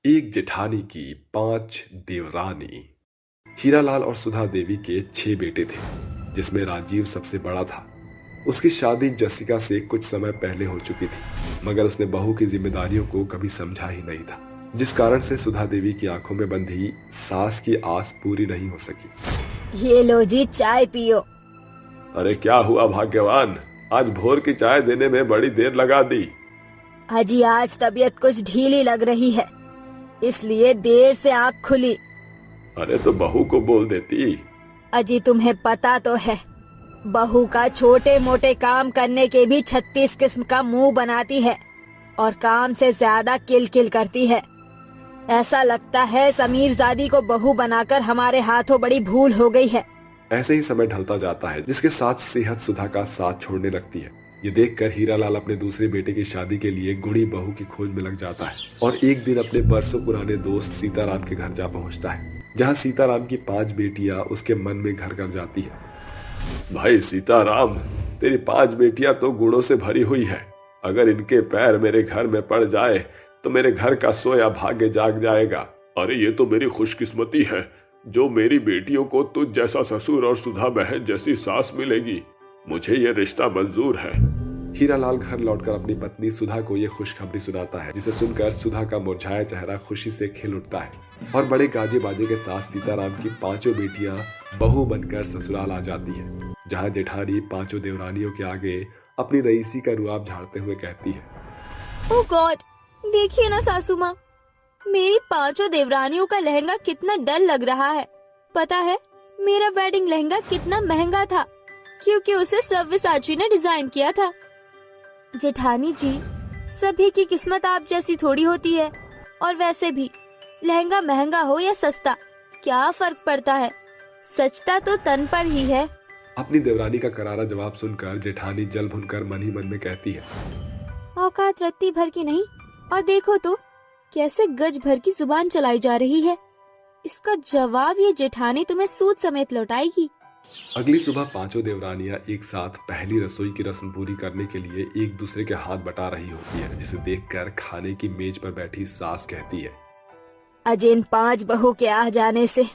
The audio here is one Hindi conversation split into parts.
एक जेठानी की 5 देवरानी। हीरालाल और सुधा देवी के 6 बेटे थे, जिसमें राजीव सबसे बड़ा था। उसकी शादी जसिका से कुछ समय पहले हो चुकी थी, मगर उसने बहू की जिम्मेदारियों को कभी समझा ही नहीं था, जिस कारण से सुधा देवी की आंखों में बंधी सास की आस पूरी नहीं हो सकी। ये लो जी, चाय पियो। अरे क्या हुआ भाग्यवान, आज भोर की चाय देने में बड़ी देर लगा दी। अजी आज तबीयत कुछ ढीली लग रही है, इसलिए देर से आँख खुली। अरे तो बहू को बोल देती। अजी तुम्हें पता तो है, बहू का छोटे मोटे काम करने के भी 36 किस्म का मुंह बनाती है और काम से ज्यादा किल करती है। ऐसा लगता है समीरजादी को बहू बनाकर हमारे हाथों बड़ी भूल हो गई है। ऐसे ही समय ढलता जाता है, जिसके साथ सेहत सुधा का साथ छोड़ने लगती है। ये देखकर हीरालाल अपने दूसरे बेटे की शादी के लिए गुणी बहू की खोज में लग जाता है और एक दिन अपने बरसों पुराने दोस्त सीताराम के घर जा पहुंचता है, जहां सीताराम की 5 बेटियां उसके मन में घर कर जाती है। भाई सीताराम, तेरी 5 बेटियां तो गुणों से भरी हुई है। अगर इनके पैर मेरे घर में पड़ जाए तो मेरे घर का सोया भाग्य जाग जाएगा। अरे ये तो मेरी खुशकिस्मती है जो मेरी बेटियों को तुझ जैसा ससुर और सुधा बहन जैसी सास मिलेगी। मुझे ये रिश्ता मंजूर है। हीरालाल घर लौटकर अपनी पत्नी सुधा को ये खुशखबरी सुनाता है, जिसे सुनकर सुधा का मुरझाया चेहरा खुशी से खिल उठता है और बड़े गाजे बाजे के साथ सीताराम की 5 बेटियां बहू बनकर ससुराल आ जाती है, जहां जेठानी 5 देवरानियों के आगे अपनी रईसी का रुआब झाड़ते हुए कहती है, ओह गॉड, देखिए ना सासू माँ, मेरी 5 देवरानियों का लहंगा कितना डल लग रहा है। पता है मेरा वेडिंग लहंगा कितना महंगा था, क्योंकि उसे सव्यसाची ने डिजाइन किया था। जेठानी जी, सभी की किस्मत आप जैसी थोड़ी होती है, और वैसे भी लहंगा महंगा हो या सस्ता क्या फर्क पड़ता है, सचता तो तन पर ही है। अपनी देवरानी का करारा जवाब सुनकर जेठानी जल भुनकर मन ही मन में कहती है, औकात रत्ती भर की नहीं, और देखो तो कैसे गज भर की जुबान चलाई जा रही है। इसका जवाब ये जेठानी तुम्हें सूद समेत लौटाएगी। अगली सुबह 5 देवरानियां एक साथ पहली रसोई की रस्म पूरी करने के लिए एक दूसरे के हाथ बटा रही होती है, जिसे देखकर खाने की मेज पर बैठी सास कहती है, आज इन 5 बहू के आ जाने से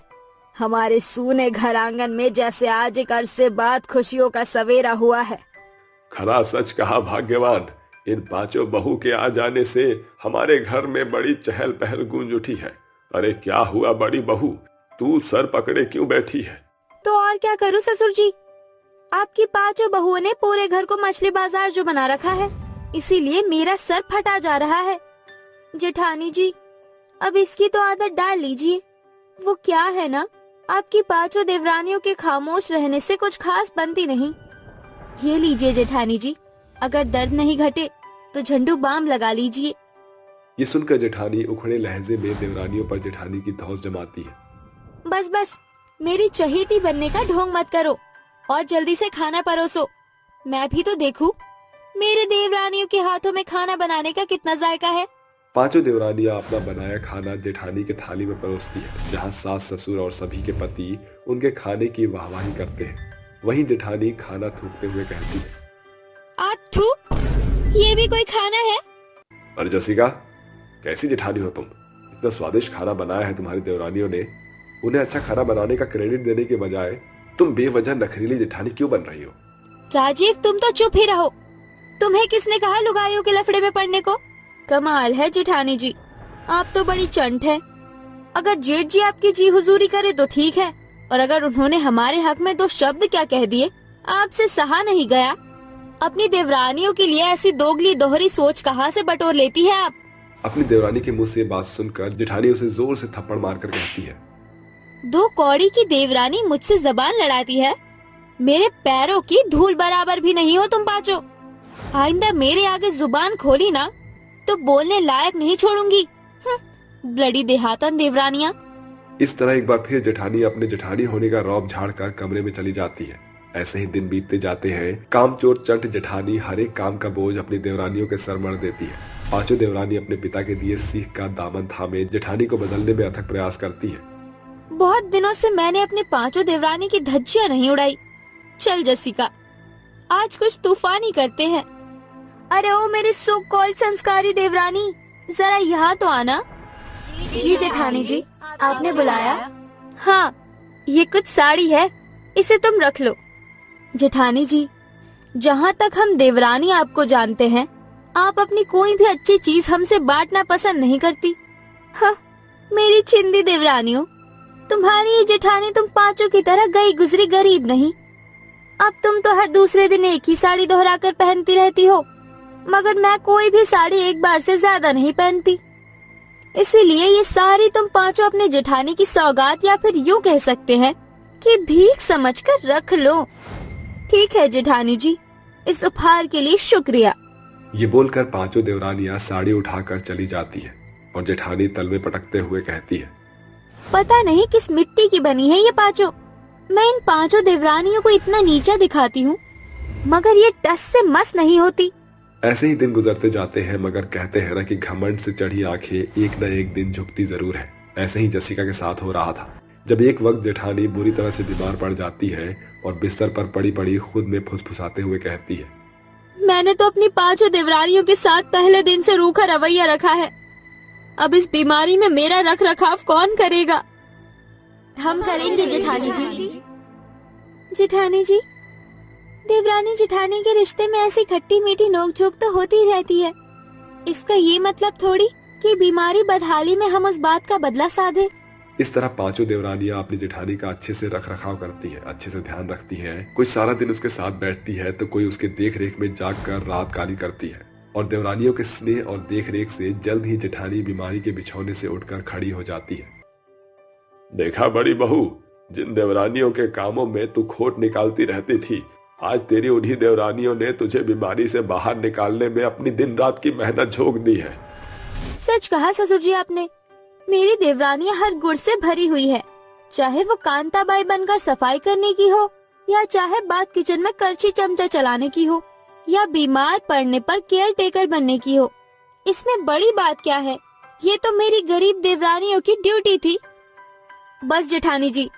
हमारे सूने घर आंगन में जैसे आज एक अरसे बाद खुशियों का सवेरा हुआ है। खरा सच कहा भाग्यवान, इन 5 बहू के आ जाने से हमारे घर में बड़ी चहल पहल गूंज उठी है। अरे क्या हुआ बड़ी बहू, तू सर पकड़े क्यों बैठी है? तो और क्या करूं ससुर जी, आपकी 5 बहुओं ने पूरे घर को मछली बाजार जो बना रखा है, इसीलिए मेरा सर फटा जा रहा है। जेठानी जी, अब इसकी तो आदत डाल लीजिए। वो क्या है ना, आपकी 5 देवरानियों के खामोश रहने से कुछ खास बनती नहीं। ये लीजिए जेठानी जी, अगर दर्द नहीं घटे तो झंडू बाम लगा लीजिए। ये सुनकर जेठानी उखड़े लहजे में देवरानियों पर जेठानी की धौंस जमाती है। बस बस, मेरी चहेती बनने का ढोंग मत करो और जल्दी से खाना परोसो। मैं भी तो देखूं मेरे देवरानियों के हाथों में खाना बनाने का कितना जायका है। 5 देवरानियां अपना बनाया खाना जेठानी के थाली में परोसती है, जहां सास ससुर और सभी के पति उनके खाने की वाहवाही करते हैं। वहीं जेठानी खाना थूकते हुए कहती है, आठू, ये भी कोई खाना है? अरे जसिका, कैसी जेठानी हो तुम? इतना स्वादिष्ट खाना बनाया है तुम्हारी देवरानियों ने, उन्हें अच्छा खाना बनाने का क्रेडिट देने के बजाय तुम बेवजह नखरीली जेठानी क्यों बन रही हो? राजीव, तुम तो चुप ही रहो। तुम्हें किसने कहा लुगाइयों के लफड़े में पड़ने को? कमाल है जेठानी जी, आप तो बड़ी चंट है। अगर जेठ जी आपकी जी हुजूरी करे तो ठीक है, और अगर उन्होंने हमारे हक में 2 शब्द क्या कह दिए, आपसे सहा नहीं गया। अपनी देवरानियों के लिए ऐसी दोगली दोहरी सोच कहाँ से बटोर लेती है आप? अपनी देवरानी के मुंह से बात सुनकर जेठानी उसे जोर से थप्पड़ मारकर कहती है, 2 कौड़ी की देवरानी मुझसे जबान लड़ाती है? मेरे पैरों की धूल बराबर भी नहीं हो तुम 5। आइंदा मेरे आगे जुबान खोली ना तो बोलने लायक नहीं छोड़ूंगी। ब्लडी देहातन देवरानियां। इस तरह एक बार फिर जेठानी अपने जेठानी होने का रौब झाड़कर कमरे में चली जाती है। ऐसे ही दिन बीतते जाते हैं। कामचोर चंट जेठानी हर एक काम का बोझ अपनी देवरानियों के सर मढ़ देती है। 5 देवरानी अपने पिता के दिए सीख का दामन थामे जेठानी को बदलने में अथक प्रयास करती है। बहुत दिनों से मैंने अपने 5 देवरानी की धज्जियां नहीं उड़ाई। चल जसिका, आज कुछ तूफान ही करते हैं। अरे ओ मेरी सो कॉल्ड संस्कारी देवरानी, जरा यहाँ तो आना। जी जी जेठानी जी, आपने बुलाया? हाँ, ये कुछ साड़ी है, इसे तुम रख लो। जेठानी जी, जहाँ तक हम देवरानी आपको जानते हैं, आप अपनी कोई भी अच्छी चीज हमसे बांटना पसंद नहीं करती। हाँ, मेरी चिंदी देवरानियों, तुम्हारी ये जेठानी तुम पांचों की तरह गई गुजरी गरीब नहीं। अब तुम तो हर दूसरे दिन एक ही साड़ी दोहराकर पहनती रहती हो, मगर मैं कोई भी साड़ी एक बार से ज्यादा नहीं पहनती। इसीलिए ये सारी तुम पांचों अपने जेठानी की सौगात या फिर यूँ कह सकते हैं कि भीख समझकर रख लो। ठीक है जेठानी जी, इस उपहार के लिए शुक्रिया। ये बोलकर पांचों देवरानियां साड़ी उठाकर चली जाती है और जेठानी तल में पटकते हुए कहती है, पता नहीं किस मिट्टी की बनी है ये पांचों। मैं इन पांचों देवरानियों को इतना नीचा दिखाती हूँ, मगर ये टस से मस नहीं होती। ऐसे ही दिन गुजरते जाते हैं, मगर कहते हैं ना कि घमंड से चढ़ी आंखें एक न एक दिन झुकती जरूर है। ऐसे ही जसिका के साथ हो रहा था, जब एक वक्त जेठानी बुरी तरह से बीमार पड़ जाती है और बिस्तर पर पड़ी पड़ी खुद में फुसफुसाते हुए कहती है, मैंने तो अपनी पांचों देवरानियों के साथ पहले दिन से रूखा रवैया रखा है। अब इस बीमारी में मेरा रख रखाव कौन करेगा? हम करेंगे जेठानी जी। जेठानी जी, देवरानी जेठानी के रिश्ते में ऐसी खट्टी मीठी नोकझोंक तो होती ही रहती है। इसका ये मतलब थोड़ी कि बीमारी बदहाली में हम उस बात का बदला साधे। इस तरह पांचों देवरानियां अपनी जेठानी का अच्छे से रख रखाव करती है, अच्छे से ध्यान रखती है। कोई सारा दिन उसके साथ बैठती है तो कोई उसके देख रेख में जाग कर रात काली करती है। और देवरानियों के स्नेह और देख रेख से जल्द ही जेठानी बीमारी के बिछौने से उठकर खड़ी हो जाती है। देखा बड़ी बहू, जिन देवरानियों के कामों में तू खोट निकालती रहती थी, आज तेरी उन्हीं देवरानियों ने तुझे बीमारी से बाहर निकालने में अपनी दिन रात की मेहनत झोंक दी है। सच कहा ससुर जी आपने। मेरी देवरानियां हर गुण से भरी हुई है, चाहे वो कांताबाई बनकर सफाई करने की हो, या चाहे बात किचन में करछी चमचा चलाने की हो, या बीमार पड़ने पर केयर टेकर बनने की हो। इसमें बड़ी बात क्या है? ये तो मेरी गरीब देवरानियों की ड्यूटी थी। बस जेठानी जी,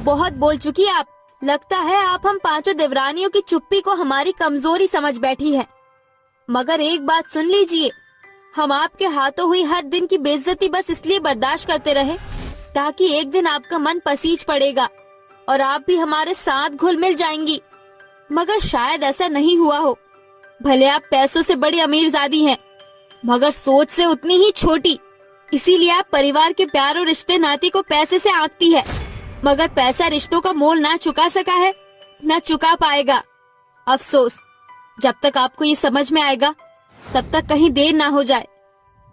बहुत बोल चुकी आप। लगता है आप हम पांचों देवरानियों की चुप्पी को हमारी कमजोरी समझ बैठी है। मगर एक बात सुन लीजिए, हम आपके हाथों हुई हर दिन की बेइज्जती बस इसलिए बर्दाश्त करते रहे ताकि एक दिन आपका मन पसीज पड़ेगा और आप भी हमारे साथ घुल मिल जाएंगी। मगर शायद ऐसा नहीं हुआ हो। भले आप पैसों से बड़ी अमीरजादी हैं, मगर सोच से उतनी ही छोटी। इसीलिए आप परिवार के प्यार और रिश्ते नाती को पैसे से आंकती है, मगर पैसा रिश्तों का मोल ना चुका सका है, ना चुका पाएगा। अफसोस, जब तक आपको ये समझ में आएगा तब तक कहीं देर ना हो जाए।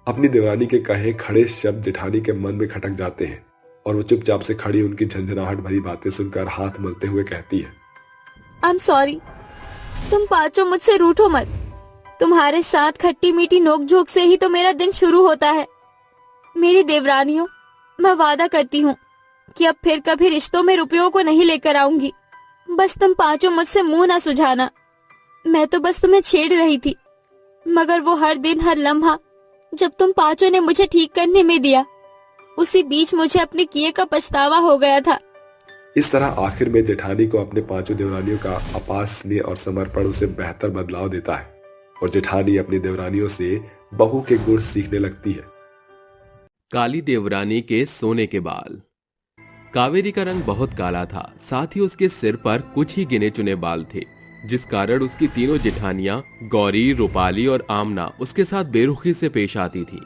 अपनी देवरानी के कहे खड़े शब्द जेठानी के मन में खटक जाते हैं और वो चुपचाप से खड़ी उनकी झंझनाहट भरी बातें सुनकर हाथ मलते हुए कहती है, आई एम सॉरी। तुम पांचों मुझसे रूठो मत। तुम्हारे साथ खट्टी मीठी नोकझोंक से ही तो मेरा दिन शुरू होता है। मेरी देवरानियों, मैं वादा करती हूँ कि अब फिर कभी रिश्तों में रुपयों को नहीं लेकर आऊंगी। बस तुम पांचों मुझसे मुंह ना सुझाना। मैं तो बस तुम्हें छेड़ रही थी, मगर वो हर दिन हर लम्हा जब तुम पांचों ने मुझे ठीक करने में दिया, उसी बीच मुझे अपने किए का पछतावा हो गया था। इस तरह आखिर में जेठानी को अपने पांचों देवरानियों का अपार स्नेह और समर्पण उसे बेहतर बदलाव देता है और जेठानी अपनी देवरानियों से बहू के गुण सीखने लगती है। काली देवरानी के सोने के बाल। कावेरी का रंग बहुत काला था, साथ ही उसके सिर पर कुछ ही गिने चुने बाल थे, जिस कारण उसकी तीनों जेठानियां गौरी, रूपाली और आमना उसके साथ बेरुखी से पेश आती थी।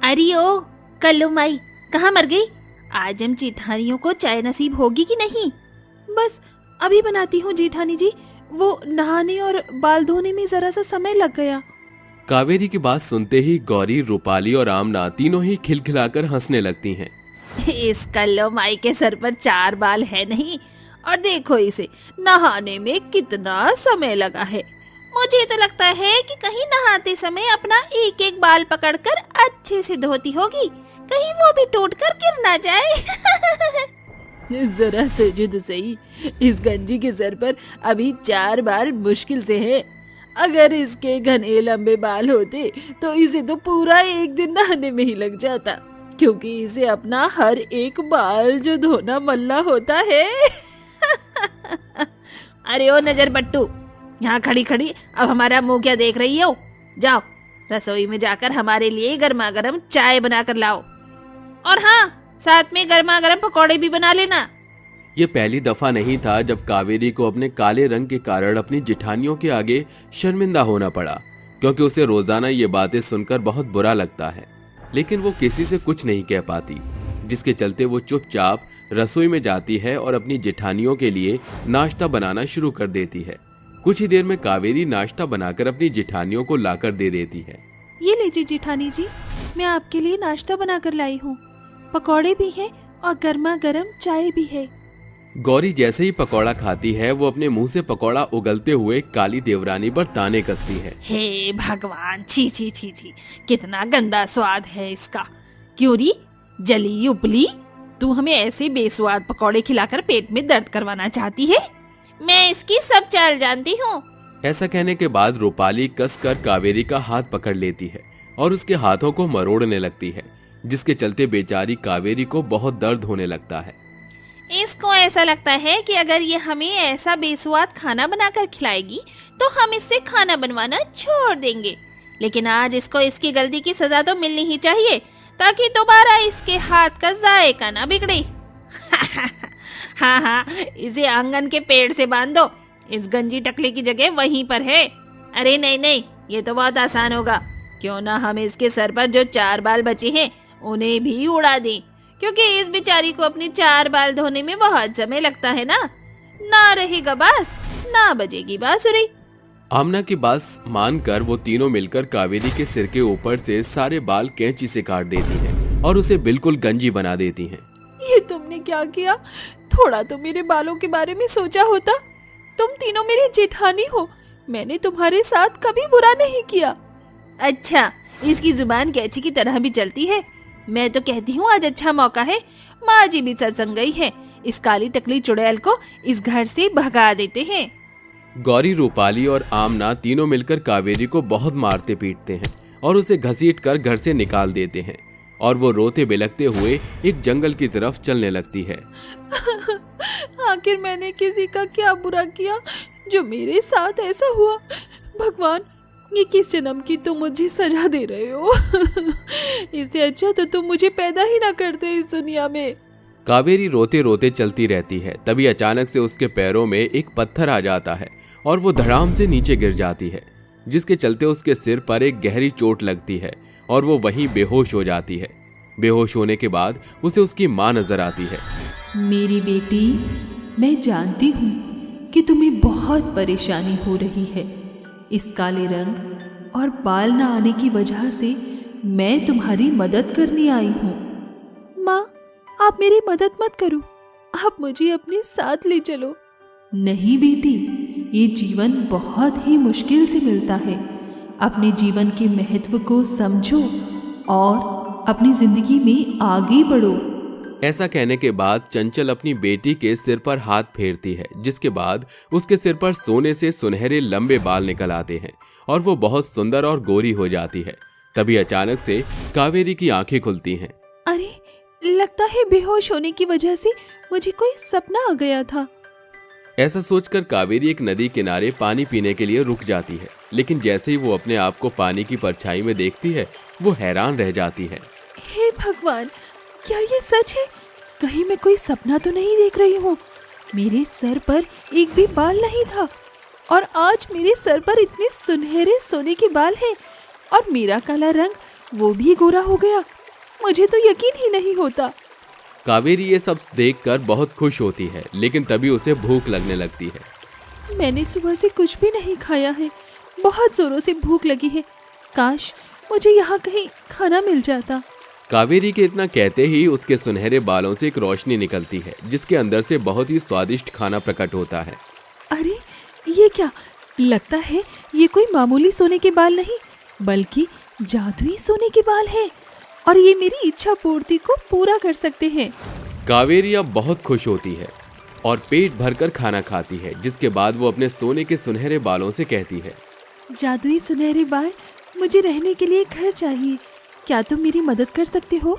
अरे ओ कल्लू माई, कहाँ मर गई? आज हम जेठानियों को चाय नसीब होगी कि नहीं? बस अभी बनाती हूँ जेठानी जी, वो नहाने और बाल धोने में जरा सा समय लग गया। कावेरी की बात सुनते ही गौरी, रूपाली और आमना तीनों ही खिलखिलाकर हंसने लगती हैं। इस कल्लू माई के सर पर 4 बाल है नहीं, और देखो इसे नहाने में कितना समय लगा है। मुझे तो लगता है कि कहीं नहाते समय अपना एक एक बाल पकड़कर अच्छे से धोती होगी, कहीं वो भी टूटकर गिर ना जाए। जरा सोचो तो सही, इस गंजी के सर पर अभी 4 बाल मुश्किल से है। अगर इसके घने लंबे बाल होते तो इसे तो पूरा एक दिन नहाने में ही लग जाता, क्योंकि इसे अपना हर एक बाल जो धोना मल्ला होता है। अरे ओ नजर बट्टू, यहाँ खड़ी खड़ी अब हमारा मुंह क्या देख रही हो? जाओ रसोई में जाकर हमारे लिए गर्मा गर्म चाय बनाकर लाओ। और हाँ, साथ में गर्मा गर्म पकौड़े भी बना लेना। ये पहली दफा नहीं था जब कावेरी को अपने काले रंग के कारण अपनी जेठानियों के आगे शर्मिंदा होना पड़ा, क्योंकि उसे रोजाना ये बातें सुनकर बहुत बुरा लगता है, लेकिन वो किसी से कुछ नहीं कह पाती, जिसके चलते वो चुपचाप रसोई में जाती है और अपनी जेठानियों के लिए नाश्ता बनाना शुरू कर देती है। कुछ ही देर में कावेरी नाश्ता बनाकर अपनी जेठानियों को लाकर दे देती है। ये लीजिए जेठानी जी, मैं आपके लिए नाश्ता बनाकर लाई हूँ। पकौड़े भी हैं और गर्मा गर्म चाय भी है। गौरी जैसे ही पकौड़ा खाती है वो अपने मुंह से पकौड़ा उगलते हुए काली देवरानी पर ताने कसती है। हे भगवान, छी छी छी छी, कितना गंदा स्वाद है इसका। क्यों री, जली उपली, तू हमें ऐसे बेस्वाद पकौड़े खिलाकर पेट में दर्द करवाना चाहती है? मैं इसकी सब चाल जानती हूँ। ऐसा कहने के बाद रूपाली कसकर कावेरी का हाथ पकड़ लेती है और उसके हाथों को मरोड़ने लगती है, जिसके चलते बेचारी कावेरी को बहुत दर्द होने लगता है। इसको ऐसा लगता है कि अगर ये हमें ऐसा बेस्वाद खाना बनाकर खिलाएगी तो हम इससे खाना बनवाना छोड़ देंगे। लेकिन आज इसको इसकी गलती की सजा तो मिलनी ही चाहिए, ताकि दोबारा इसके हाथ का जायका ना बिगड़े। हाँ हाँ, इसे आंगन के पेड़ से बांध दो। इस गंजी टकले की जगह वहीं पर है। अरे नहीं नहीं, ये तो बहुत आसान होगा। क्यों ना हम इसके सर पर जो 4 बाल बचे हैं उन्हें भी उड़ा दें, क्योंकि इस बेचारी को अपने 4 बाल धोने में बहुत समय लगता है ना रहेगा बांस, ना बजेगी बांसुरी। आमना की बात मानकर वो तीनों मिलकर कावेरी के सिर के ऊपर से सारे बाल कैंची से काट देती हैं और उसे बिल्कुल गंजी बना देती हैं। ये तुमने क्या किया? थोड़ा तो मेरे बालों के बारे में सोचा होता। तुम तीनों मेरी जेठानी हो, मैंने तुम्हारे साथ कभी बुरा नहीं किया। अच्छा, इसकी जुबान कैंची की तरह भी चलती है। मैं तो कहती हूँ आज अच्छा मौका है, माँ जी भी सत्संग गई है, इस काली टकली चुड़ैल को इस घर से भगा देते हैं। गौरी, रूपाली और आमना तीनों मिलकर कावेरी को बहुत मारते पीटते हैं और उसे घसीट कर घर से निकाल देते हैं और वो रोते बिलखते हुए एक जंगल की तरफ चलने लगती है। आखिर मैंने किसी का क्या बुरा किया जो मेरे साथ ऐसा हुआ? भगवान, ये किस जन्म की तुम मुझे सजा दे रहे हो? इससे अच्छा तो तुम मुझे पैदा ही ना करते इस दुनिया में। कावेरी रोते रोते चलती रहती है। तभी अचानक से उसके पैरों में एक पत्थर आ जाता है और वो धड़ाम से नीचे गिर जाती है, जिसके चलते उसके सिर पर एक गहरी चोट लगती है और वो वहीं बेहोश हो जाती है। बेहोश होने के बाद उसे उसकी माँ नजर आती है। मेरी बेटी, मैं जानती हूँ कि तुम्हें बहुत परेशानी हो रही है। इस काले रंग और बाल न आने की वजह से मैं तुम्हारी मदद करने आई हूँ। माँ, आप मेरी मदद मत करो, आप मुझे अपने साथ ले चलो। नहीं बेटी, ये जीवन बहुत ही मुश्किल से मिलता है। अपने जीवन के महत्व को समझो और अपनी जिंदगी में आगे बढ़ो। ऐसा कहने के बाद चंचल अपनी बेटी के सिर पर हाथ फेरती है, जिसके बाद उसके सिर पर सोने से सुनहरे लंबे बाल निकल आते हैं और वो बहुत सुंदर और गोरी हो जाती है। तभी अचानक से कावेरी की आंखें खुलती हैं। अरे, लगता है बेहोश होने की वजह से मुझे कोई सपना आ गया था। ऐसा सोचकर कावेरी एक नदी किनारे पानी पीने के लिए रुक जाती है, लेकिन जैसे ही वो अपने आप को पानी की परछाई में देखती है वो हैरान रह जाती है। हे भगवान, क्या ये सच है? कहीं मैं कोई सपना तो नहीं देख रही हूँ? मेरे सर पर एक भी बाल नहीं था और आज मेरे सर पर इतने सुनहरे सोने के बाल हैं और मेरा काला रंग वो भी गोरा हो गया। मुझे तो यकीन ही नहीं होता। कावेरी ये सब देखकर बहुत खुश होती है, लेकिन तभी उसे भूख लगने लगती है। मैंने सुबह से कुछ भी नहीं खाया है, बहुत जोरों से भूख लगी है। काश मुझे यहाँ कहीं खाना मिल जाता। कावेरी के इतना कहते ही उसके सुनहरे बालों से एक रोशनी निकलती है, जिसके अंदर से बहुत ही स्वादिष्ट खाना प्रकट होता है। अरे, ये क्या? लगता है ये कोई मामूली सोने के बाल नहीं, बल्कि जादुई सोने के बाल हैं और ये मेरी इच्छा पूर्ति को पूरा कर सकते हैं। कावेरी अब बहुत खुश होती है और पेट भरकर खाना खाती है, जिसके बाद वो अपने सोने के सुनहरे बालों से कहती है, जादुई सुनहरे बाल, मुझे रहने के लिए घर चाहिए, क्या तुम मेरी मदद कर सकते हो?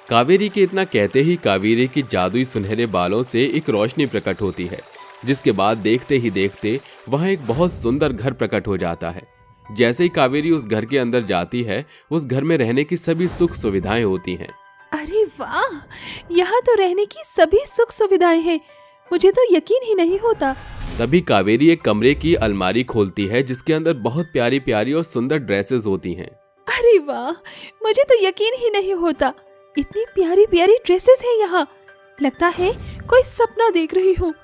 कावेरी के इतना कहते ही कावेरी की जादुई सुनहरे बालों से एक रोशनी प्रकट होती है, जिसके बाद देखते ही देखते वहां एक बहुत सुंदर घर प्रकट हो जाता है। जैसे ही कावेरी उस घर के अंदर जाती है, उस घर में रहने की सभी सुख सुविधाएं होती हैं। अरे वाह, यहाँ तो रहने की सभी सुख सुविधाएं हैं। मुझे तो यकीन ही नहीं होता। तभी कावेरी एक कमरे की अलमारी खोलती है जिसके अंदर बहुत प्यारी प्यारी और सुंदर ड्रेसेस होती हैं। अरे वाह, मुझे तो यकीन ही नहीं होता। इतनी प्यारी प्यारी ड्रेसेस हैं यहाँ। लगता है कोई सपना देख रही हूँ।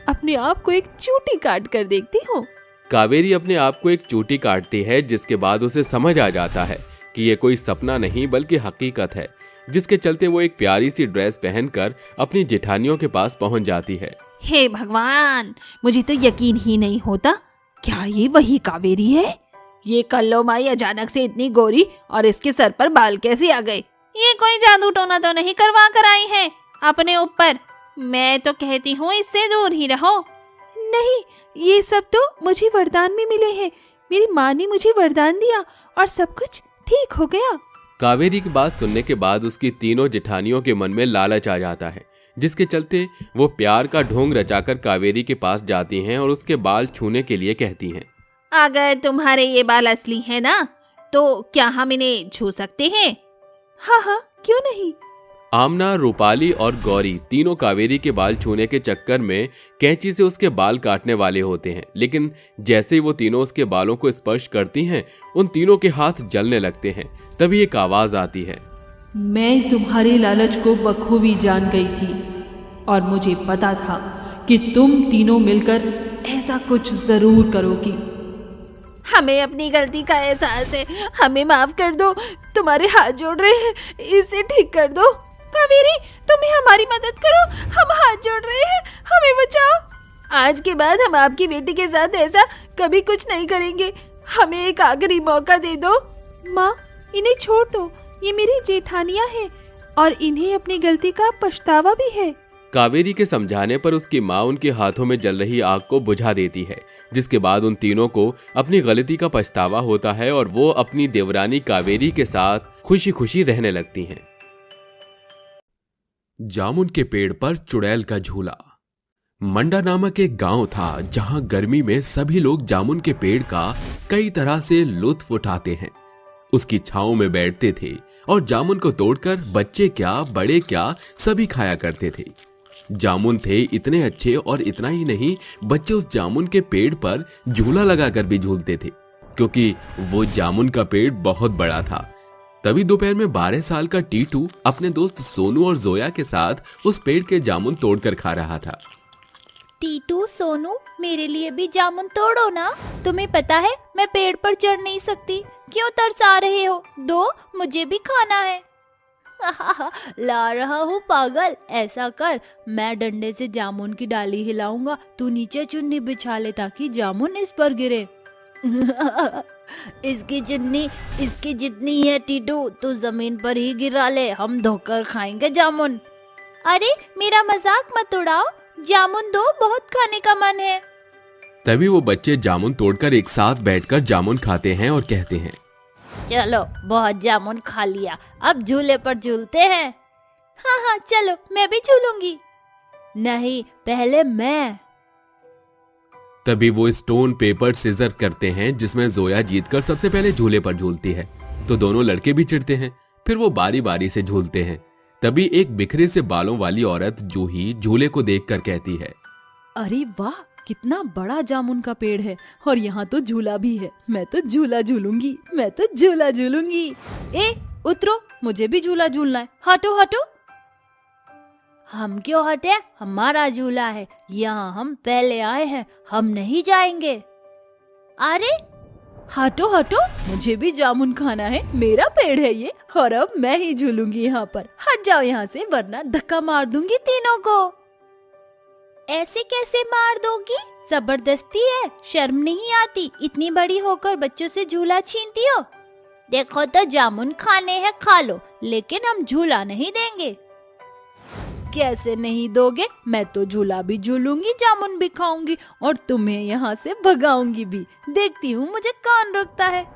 अपने आप को एक चोटी काट कर देखती हूँ। कावेरी अपने आप को एक चोटी काटती है जिसके बाद उसे समझ आ जाता है कि ये कोई सपना नहीं बल्कि हकीकत है, जिसके चलते वो एक प्यारी सी ड्रेस पहनकर अपनी जेठानियों के पास पहुंच जाती है। हे भगवान, मुझे तो यकीन ही नहीं होता। क्या ये वही कावेरी है? ये कल्लो माई अचानक से इतनी गोरी और इसके सर पर बाल कैसे आ गए? ये कोई जादू टोना तो नहीं करवा कर आई है अपने ऊपर? मैं तो कहती हूँ इससे दूर ही रहो। नहीं, ये सब तो मुझे वरदान में मिले हैं। मेरी माँ ने मुझे वरदान दिया और सब कुछ ठीक हो गया। कावेरी की बात सुनने के बाद उसकी तीनों जेठानियों के मन में लालच आ जाता है, जिसके चलते वो प्यार का ढोंग रचाकर कावेरी के पास जाती हैं और उसके बाल छूने के लिए कहती हैं। अगर तुम्हारे ये बाल असली हैं ना, तो क्या हम इन्हें छू सकते हैं? हाँ हाँ, क्यों नहीं। आमना, रूपाली और गौरी तीनों कावेरी के बाल छूने के चक्कर में कैंची से उसके बाल काटने वाले होते हैं, लेकिन जैसे ही वो तीनों उसके बालों को स्पर्श करती हैं, उन तीनों के हाथ जलने लगते हैं। तभी एक आवाज आती है। मैं तुम्हारे लालच को बखूबी जान गई थी और मुझे पता था कि तुम तीनों मिलकर ऐसा कुछ जरूर करोगी। हमें अपनी गलती का एहसास है, हमें माफ कर दो। तुम्हारे हाथ जोड़ रहे हैं, इसे ठीक कर दो। कावेरी, तुम्हें हमारी मदद करो, हम हाथ जोड़ रहे हैं, हमें बचाओ। आज के बाद हम आपकी बेटी के साथ ऐसा कभी कुछ नहीं करेंगे। हमें एक आखिरी मौका दे दो। माँ, इन्हें छोड़ दो। ये मेरी जेठानियाँ हैं और इन्हें अपनी गलती का पछतावा भी है। कावेरी के समझाने पर उसकी माँ उनके हाथों में जल रही आग को बुझा देती है, जिसके बाद उन तीनों को अपनी गलती का पछतावा होता है और वो अपनी देवरानी कावेरी के साथ खुशी खुशी रहने लगती हैं। जामुन के पेड़ पर चुड़ैल का झूला। मंडा नामक एक गांव था जहां गर्मी में सभी लोग जामुन के पेड़ का कई तरह से लुत्फ उठाते हैं। उसकी छांव में बैठते थे और जामुन को तोड़कर बच्चे क्या बड़े क्या सभी खाया करते थे। जामुन थे इतने अच्छे और इतना ही नहीं, बच्चे उस जामुन के पेड़ पर झूला लगाकर भी झूलते थे, क्योंकि वो जामुन का पेड़ बहुत बड़ा था। तभी दोपहर में 12 साल का टीटू अपने दोस्त सोनू और जोया के साथ उस पेड़ के जामुन तोड़कर खा रहा था। टीटू, सोनू, मेरे लिए भी जामुन तोड़ो ना। तुम्हें पता है मैं पेड़ पर चढ़ नहीं सकती। क्यों तरसा रहे हो? दो, मुझे भी खाना है। ला रहा हूँ पागल। ऐसा कर, मैं डंडे से जामुन की डाली हिलाऊंगा, तू नीचे चुन्नी बिछा ले ताकि जामुन इस पर गिरे। इसकी जितनी है टीटू, तू जमीन पर ही गिरा ले, हम धोकर खाएंगे जामुन। अरे मेरा मजाक मत उड़ाओ, जामुन दो, बहुत खाने का मन है। तभी वो बच्चे जामुन तोड़कर एक साथ बैठकर जामुन खाते हैं और कहते हैं, चलो बहुत जामुन खा लिया, अब झूले पर झूलते हैं। हाँ हाँ चलो, मैं भी झूलूंगी। नहीं, पहले मैं। तभी वो स्टोन पेपर सीजर करते हैं, जिसमें जोया जीतकर सबसे पहले झूले पर झूलती है, तो दोनों लड़के भी चिढ़ते हैं। फिर वो बारी बारी से झूलते हैं। तभी एक बिखरे से बालों वाली औरत जूही झूले को देखकर कहती है, अरे वाह, कितना बड़ा जामुन का पेड़ है और यहाँ तो झूला भी है। मैं तो झूला झूलूंगी, मैं तो झूला झूलूंगी। ए उतरो, मुझे भी झूला झूलना है। हटो हटो। हम क्यों हटे? हमारा झूला है, यहाँ हम पहले आए हैं, हम नहीं जाएंगे। अरे हटो हटो, मुझे भी जामुन खाना है, मेरा पेड़ है ये और अब मैं ही झूलूंगी यहाँ पर। हट जाओ यहाँ से, वरना धक्का मार दूंगी तीनों को। ऐसे कैसे मार दोगी? जबरदस्ती है, शर्म नहीं आती? इतनी बड़ी होकर बच्चों से झूला छीनती हो। देखो तो जामुन खाने हैं, खा लो, लेकिन हम झूला नहीं देंगे। कैसे नहीं दोगे? मैं तो झूला भी झूलूंगी, जामुन भी खाऊंगी और तुम्हें यहाँ से भगाऊंगी भी। देखती हूँ मुझे कौन रोकता है।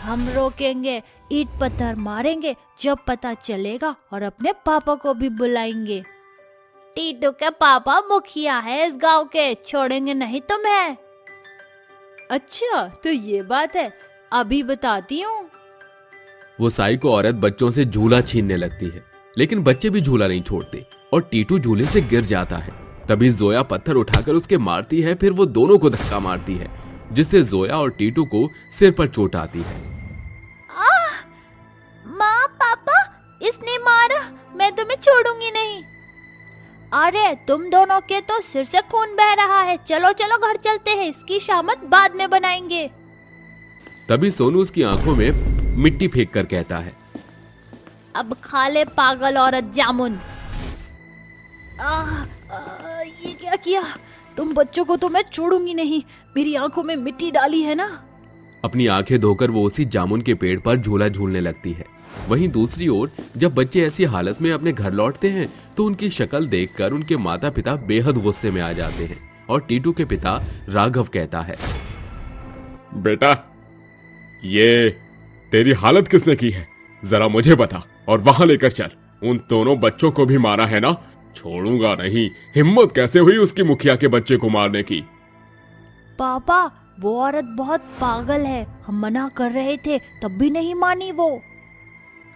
हम रोकेंगे, ईंट पत्थर मारेंगे जब पता चलेगा और अपने पापा को भी बुलाएंगे। टीटू के पापा मुखिया है इस गांव के, छोड़ेंगे नहीं तुम्हें। अच्छा तो ये बात है, अभी बताती हूँ। वो साइको औरत बच्चों से झूला छीनने लगती है। लेकिन बच्चे भी झूला नहीं छोड़ते और टीटू झूले से गिर जाता है। तभी जोया पत्थर उठाकर उसके मारती है, फिर वो दोनों को धक्का मारती है, जिससे जोया और टीटू को सिर पर चोट आती है। माँ पापा, इसने मारा, मैं तुम्हें छोड़ूंगी नहीं। अरे तुम दोनों के तो सिर से खून बह रहा है, चलो चलो घर चलते हैं, इसकी शामत बाद में बनाएंगे। तभी सोनू उसकी आंखों में मिट्टी फेंक कर कहता है, अब खा ले पागल औरत जामुन। ये क्या किया? तुम बच्चों को तो मैं छोड़ूंगी नहीं, मेरी आंखों में मिट्टी डाली है ना। अपनी आंखें धोकर वो उसी जामुन के पेड़ पर झूला झूलने लगती है। वहीं दूसरी ओर जब बच्चे ऐसी हालत में अपने घर लौटते हैं तो उनकी शक्ल देखकर उनके माता पिता बेहद गुस्से में आ जाते हैं और टीटू के पिता राघव कहता है, बेटा, ये तेरी हालत किसने की है? जरा मुझे बता और वहां लेकर चल। उन दोनों बच्चों को भी मारा है ना? छोड़ूंगा नहीं। हिम्मत कैसे हुई उसकी मुखिया के बच्चे को मारने की? पापा, वो औरत बहुत पागल है, हम मना कर रहे थे तब भी नहीं मानी वो।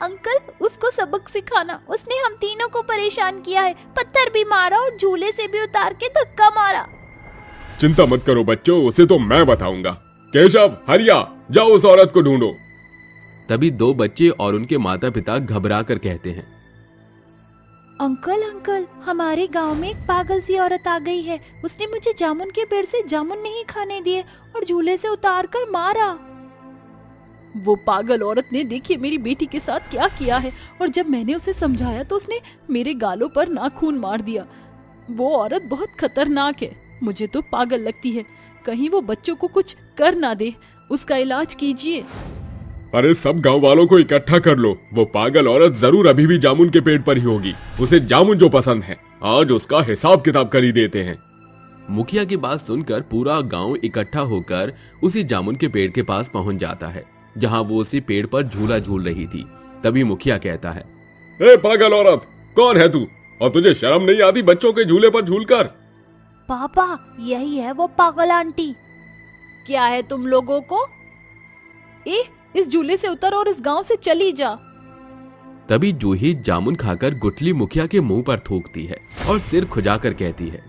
अंकल, उसको सबक सिखाना, उसने हम तीनों को परेशान किया है, पत्थर भी मारा और झूले से भी उतार के धक्का मारा। चिंता मत करो बच्चों, उसे तो मैं बताऊंगा। केशव, हरिया, जाओ उस औरत को ढूंढो। तभी दो बच्चे और उनके माता पिता घबरा कर कहते हैं, अंकल अंकल, हमारे गांव में एक पागल सी औरत आ गई है, उसने मुझे जामुन के पेड़ से जामुन नहीं खाने दिए और झूले से उतार कर मारा। वो पागल औरत ने देखिए मेरी बेटी के साथ क्या किया है, और जब मैंने उसे समझाया तो उसने मेरे गालों पर नाखून मार दिया। वो औरत बहुत खतरनाक है, मुझे तो पागल लगती है, कहीं वो बच्चों को कुछ कर ना दे, उसका इलाज कीजिए। अरे सब गांव वालों को इकट्ठा कर लो, वो पागल औरत जरूर अभी भी जामुन के पेड़ पर ही होगी, उसे जामुन जो पसंद है, आज उसका हिसाब किताब कर ही देते हैं। मुखिया की बात सुनकर पूरा गांव इकट्ठा होकर उसी जामुन के पेड़ के पास पहुंच जाता है, जहां वो उसी पेड़ पर झूला झूल रही थी। तभी मुखिया कहता है, ए पागल औरत, कौन है तू और तुझे शर्म नहीं आती बच्चों के झूले पर झूलकर? पापा, यही है वो पागल आंटी। क्या है तुम लोगों को? इस झूले से उतर और इस गांव से चली जा। तभी जूही जामुन खाकर गुठली मुखिया के मुंह पर थूकती है और सिर खुजाकर कहती है,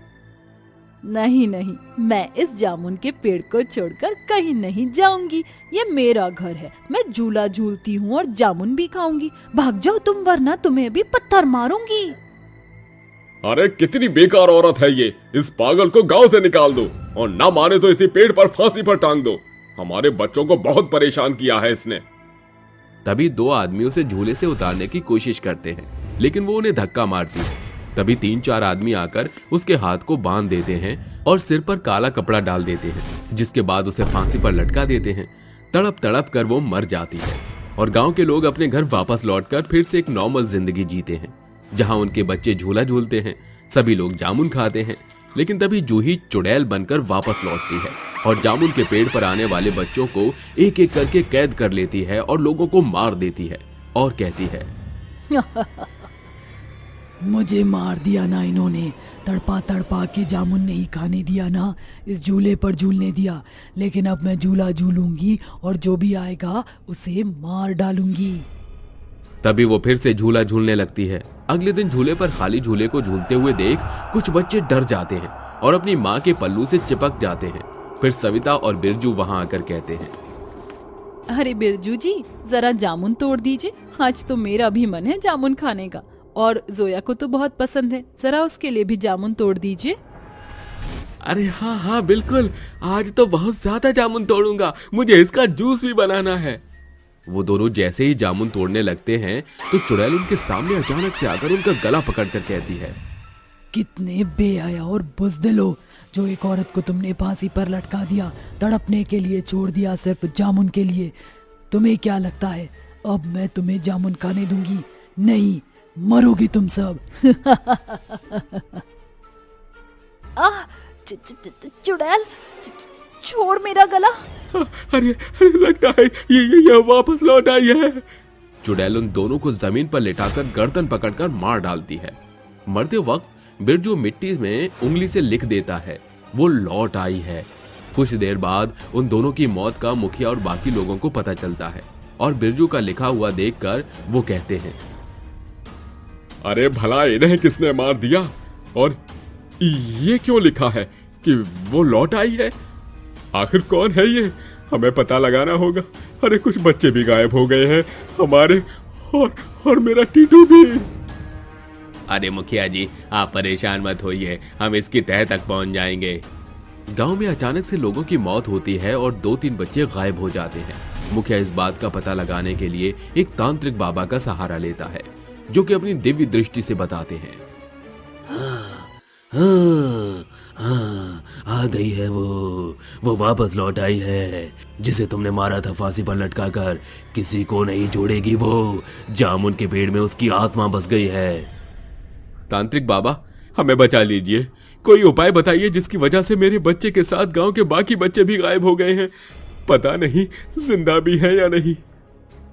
नहीं नहीं, मैं इस जामुन के पेड़ को छोड़कर कहीं नहीं जाऊंगी, ये मेरा घर है, मैं झूला झूलती हूँ और जामुन भी खाऊंगी। भाग जाओ तुम, वरना तुम्हें भी पत्थर मारूंगी। अरे कितनी बेकार औरत है ये, इस पागल को गांव से निकाल दो और ना माने तो इसी पेड़ पर फांसी पर टांग दो, हमारे बच्चों को बहुत परेशान किया है इसने। तभी दो आदमी उसे झूले से उतारने की कोशिश करते हैं, लेकिन वो उन्हें धक्का मारती है। तभी 3-4 आदमी आकर उसके हाथ को बांध देते हैं और सिर पर काला कपड़ा डाल देते हैं, जिसके बाद उसे फांसी पर लटका देते हैं। तड़प तड़प कर वो मर जाती है और गांव के लोग अपने घर वापस लौटकर फिर से एक नॉर्मल जिंदगी जीते हैं, जहां उनके बच्चे झूला झूलते हैं, सभी लोग जामुन खाते हैं। लेकिन तभी जूही चुड़ैल बनकर वापस लौटती है और जामुन के पेड़ पर आने वाले बच्चों को एक एक करके कैद कर लेती है और लोगों को मार देती है और कहती है, मुझे मार दिया ना इन्होंने, तड़पा तड़पा के जामुन नहीं खाने दिया ना, इस झूले पर झूलने दिया, लेकिन अब मैं झूला झूलूंगी और जो भी आएगा उसे मार डालूंगी। तभी वो फिर से झूला झूलने लगती है। अगले दिन झूले पर खाली झूले को झूलते हुए देख कुछ बच्चे डर जाते हैं और अपनी माँ के पल्लू से चिपक जाते हैं। फिर सविता और बिरजू वहां आकर कहते हैं, अरे बिरजू जी, जरा जामुन तोड़ दीजिए, आज तो मेरा भी मन है जामुन खाने का, और जोया को तो बहुत पसंद है, जरा उसके लिए भी जामुन तोड़ दीजिए। अरे हाँ हाँ बिल्कुल, आज तो बहुत ज्यादा जामुन तोड़ूंगा, मुझे इसका जूस भी बनाना है। वो दोनों जैसे ही जामुन तोड़ने लगते हैं तो चुड़ैल उनके सामने अचानक से आकर उनका गला पकड़कर कहती है, कितने बेहया और बुज़दिल हो, जो एक औरत को तुमने फांसी पर लटका दिया, तड़पने के लिए छोड़ दिया सिर्फ जामुन के लिए। तुम्हें क्या लगता है अब मैं तुम्हें जामुन खाने दूंगी? नहीं, मरोगी तुम सब। चुड़ैल, छोड़ मेरा गला। अरे लगता है ये वापस लौट आई है। चुड़ैल उन दोनों को जमीन पर लेटाकर गर्दन पकड़कर मार डालती है। मरते वक्त बिरजू मिट्टी में उंगली से लिख देता है, वो लौट आई है। कुछ देर बाद उन दोनों की मौत का मुखिया और बाकी लोगों को पता चलता है और बिरजू का लिखा हुआ देखकर वो कहते हैं, अरे भला इन्हें किसने मार दिया? और ये क्यों लिखा है कि वो लौट आई है? आखिर कौन है ये? हमें पता लगाना होगा। अरे कुछ बच्चे भी गायब हो गए हैं हमारे, और मेरा टीटू भी। अरे मुखिया जी, आप परेशान मत होइए, हम इसकी तह तक पहुंच जाएंगे। गांव में अचानक से लोगों की मौत होती है और 2-3 बच्चे गायब हो जाते हैं। मुखिया इस बात का पता लगाने के लिए एक तांत्रिक बाबा का सहारा लेता है, जो कि अपनी दिव्य दृष्टि से बताते हैं। हाँ, आ गई है वो वापस लौट आई है, जिसे तुमने मारा था फांसी पर लटका कर। किसी को नहीं छोड़ेगी वो। जामुन के पेड़ में उसकी आत्मा बस गई है। तांत्रिक बाबा, हमें बचा लीजिए। कोई उपाय बताइए जिसकी वजह से मेरे बच्चे के साथ गांव के बाकी बच्चे भी गायब हो गए हैं। पता नहीं जिंदा भी है या नहीं।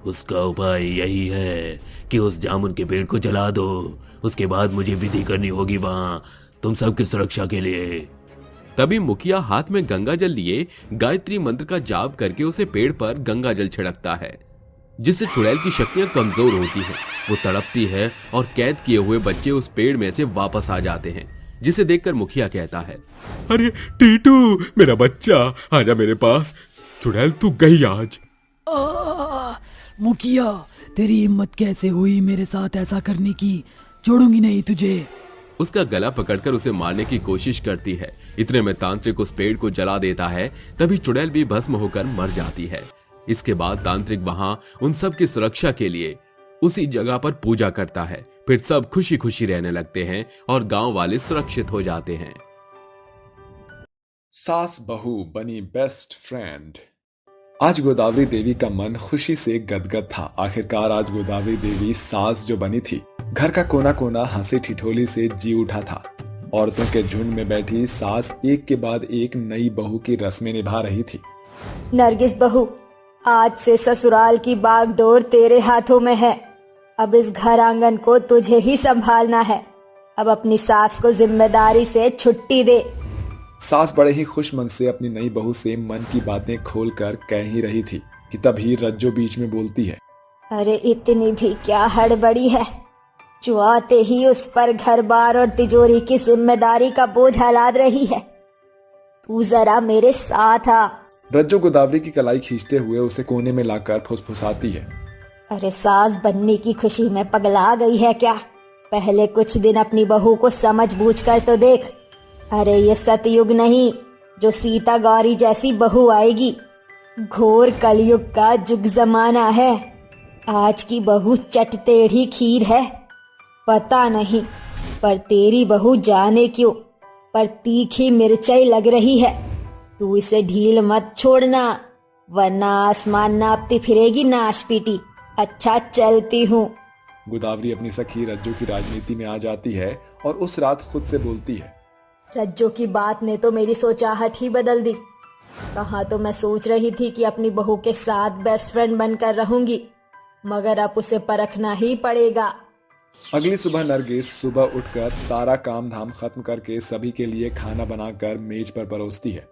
उसका उपाय यही है कि उस जामुन के पेड़ को जला दो। उसके बाद मुझे विधि करनी होगी वहां, तुम सबकी सुरक्षा के लिए। तभी मुखिया हाथ में गंगा जल लिए गायत्री मंत्र का जाप करके उसे पेड़ पर गंगा जल छिड़कता है, जिससे चुड़ैल की शक्तियां कमजोर होती हैं। वो तड़पती है और कैद किए हुए बच्चे उस पेड़ में से वापस आ जाते हैं, जिसे देखकर मुखिया कहता है, अरे टीटू, मेरा बच्चा, आजा मेरे पास। चुड़ैल तू गई आज। मुखिया, तेरी हिम्मत कैसे हुई मेरे साथ ऐसा करने की? छोड़ूंगी नहीं तुझे। उसका गला पकड़कर उसे मारने की कोशिश करती है। इतने में तांत्रिक उस पेड़ को जला देता है। तभी चुड़ैल भी भस्म होकर मर जाती है। इसके बाद तांत्रिक वहां उन सब की सुरक्षा के लिए उसी जगह पर पूजा करता है। फिर सब खुशी खुशी रहने लगते हैं और गांव वाले सुरक्षित हो जाते हैं। सास बहू बनी बेस्ट फ्रेंड। आज गोदावरी देवी का मन खुशी से गदगद था। आखिरकार आज गोदावरी देवी सास जो बनी थी। घर का कोना कोना हंसी ठिठोली से जी उठा था। औरतों के झुंड में बैठी सास एक के बाद एक नई बहू की रस्में निभा रही थी। नरगिस बहू, आज से ससुराल की बागडोर तेरे हाथों में है। अब इस घर आंगन को तुझे ही संभालना है। अब अपनी सास को जिम्मेदारी से छुट्टी दे। सास बड़े ही खुश मन से अपनी नई बहू से मन की बातें खोलकर कह ही रही थी कि तभी रज्जो बीच में बोलती है, अरे इतनी भी क्या हड़बड़ी है, जो आते ही उस पर घर बार और तिजोरी की जिम्मेदारी का बोझ लाद रही है। तू जरा मेरे साथ आ। रज्जो गोदावरी की कलाई खींचते हुए उसे कोने में लाकर फुसफुसाती है, अरे सास बनने की खुशी में पगला गई है क्या? पहले कुछ दिन अपनी बहू को समझ बूझ कर तो देख। अरे ये सतयुग नहीं जो सीता गौरी जैसी बहू आएगी। घोर कलयुग का जुग जमाना है। आज की बहू चट टेढ़ी खीर है। पता नहीं पर तेरी बहू जाने क्यों पर तीखी मिर्चाई लग रही है। तू इसे ढील मत छोड़ना, वरना आसमान नापती फिरेगी नाश पीटी। अच्छा चलती हूँ। गोदावरी अपनी सखी रज्जो की राजनीति में आ जाती है और उस रात खुद से बोलती है, रज्जो की बात ने तो मेरी सोचाहट ही बदल दी। कहाँ तो मैं सोच रही थी कि अपनी बहू के साथ बेस्ट फ्रेंड बनकर रहूंगी, मगर अब उसे परखना ही पड़ेगा। अगली सुबह नरगिस सुबह उठकर सारा काम धाम खत्म करके सभी के लिए खाना बनाकर मेज पर परोसती है।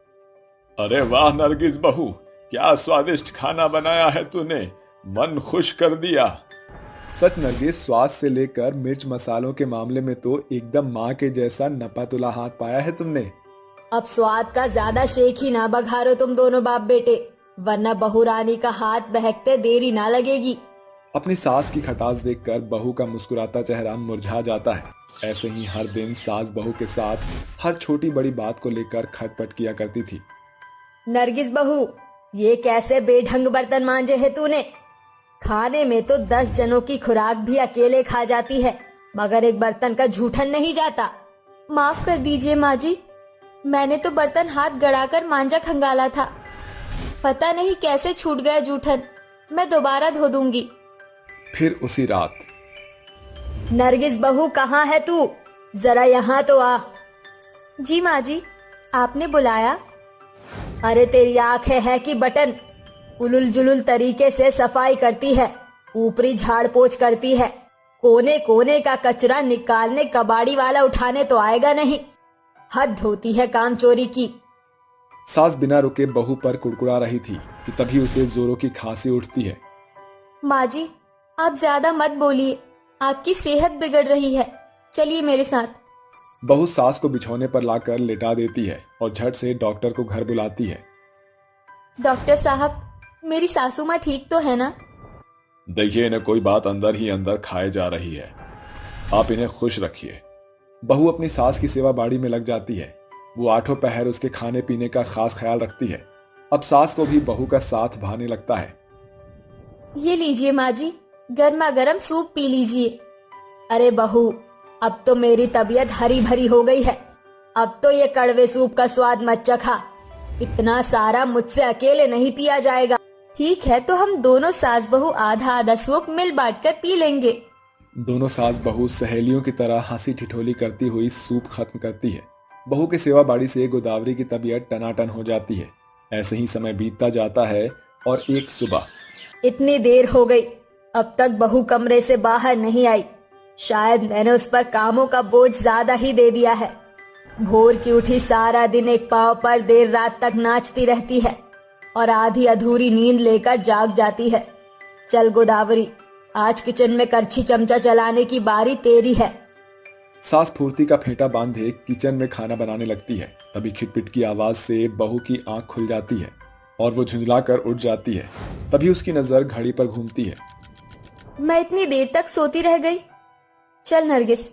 अरे वाह नरगिस बहू, क्या स्वादिष्ट खाना बनाया है तूने, मन खुश कर दिया। सच नरगिस, स्वाद से लेकर मिर्च मसालों के मामले में तो एकदम माँ के जैसा नपातुला हाथ पाया है तुमने। अब स्वाद का ज्यादा शेख ही ना बघारो तुम दोनों बाप बेटे, वरना बहू रानी का हाथ बहकते देरी ना लगेगी। अपनी सास की खटास देखकर बहू का मुस्कुराता चेहरा मुरझा जाता है। ऐसे ही हर दिन सास बहू के साथ हर छोटी बड़ी बात को लेकर खटपट किया करती थी। नरगिस बहू, ये कैसे बेढंग बर्तन मांजे है तूने? खाने में तो 10 जनों की खुराक भी अकेले खा जाती है, मगर एक बर्तन का जूठन नहीं जाता। माफ कर दीजिए माँ जी, मैंने तो बर्तन हाथ गड़ाकर मांजा खंगाला था। पता नहीं कैसे छूट गया जूठन, मैं दोबारा धो दूंगी। फिर उसी रात, नरगिस बहू कहाँ है तू? जरा यहाँ तो आ। जी माँ जी, आपने बुलाया? अरे तेरी आंखें है कि बटन? उलुल जुलुल तरीके से सफाई करती है, ऊपरी झाड़ पोछ करती है, कोने कोने का कचरा निकालने कबाड़ी वाला उठाने तो आएगा नहीं। हद होती है काम चोरी की। सास बिना रुके बहू पर कुड़कुड़ा रही थी कि तभी उसे जोरों की खांसी उठती है। माँ जी, आप ज्यादा मत बोलिए, आपकी सेहत बिगड़ रही है, चलिए मेरे साथ। बहू सास को बिछौने पर लाकर लिटा देती है और झट से डॉक्टर को घर बुलाती है। डॉक्टर साहब, मेरी सासू माँ ठीक तो है ना? देखिए, इन्हें कोई बात अंदर ही अंदर खाए जा रही है, आप इन्हें खुश रखिए। बहू अपनी सास की सेवा बाड़ी में लग जाती है। वो आठों पहर उसके खाने पीने का खास ख्याल रखती है। अब सास को भी बहू का साथ भाने लगता है। ये लीजिए माँ जी, गर्मा गर्म सूप पी लीजिए। अरे बहू, अब तो मेरी तबीयत हरी भरी हो गई है। अब तो ये कड़वे सूप का स्वाद मत चखा। इतना सारा मुझसे अकेले नहीं पिया जाएगा। ठीक है, तो हम दोनों सास बहू आधा आधा सूप मिल बांटकर पी लेंगे। दोनों सास बहू सहेलियों की तरह हंसी ठिठोली करती हुई सूप खत्म करती है। बहू के सेवा बाड़ी से गोदावरी की तबीयत टनाटन हो जाती है। ऐसे ही समय बीतता जाता है और एक सुबह, इतनी देर हो गई, अब तक बहू कमरे से बाहर नहीं आई। शायद मैंने उस पर कामों का बोझ ज्यादा ही दे दिया है। भोर की उठी सारा दिन एक पांव पर देर रात तक नाचती रहती है और आधी अधूरी नींद लेकर जाग जाती है। चल गोदावरी, आज किचन में करछी चमचा चलाने की बारी तेरी है। सास फुर्ती का फेंटा बांधे किचन में खाना बनाने लगती है। तभी खिटपिट की आवाज से बहू की आंख खुल जाती है और वो झुंझलाकर उठ जाती है। तभी उसकी नजर घड़ी पर घूमती है। मैं इतनी देर तक सोती रह गई। चल नरगिस।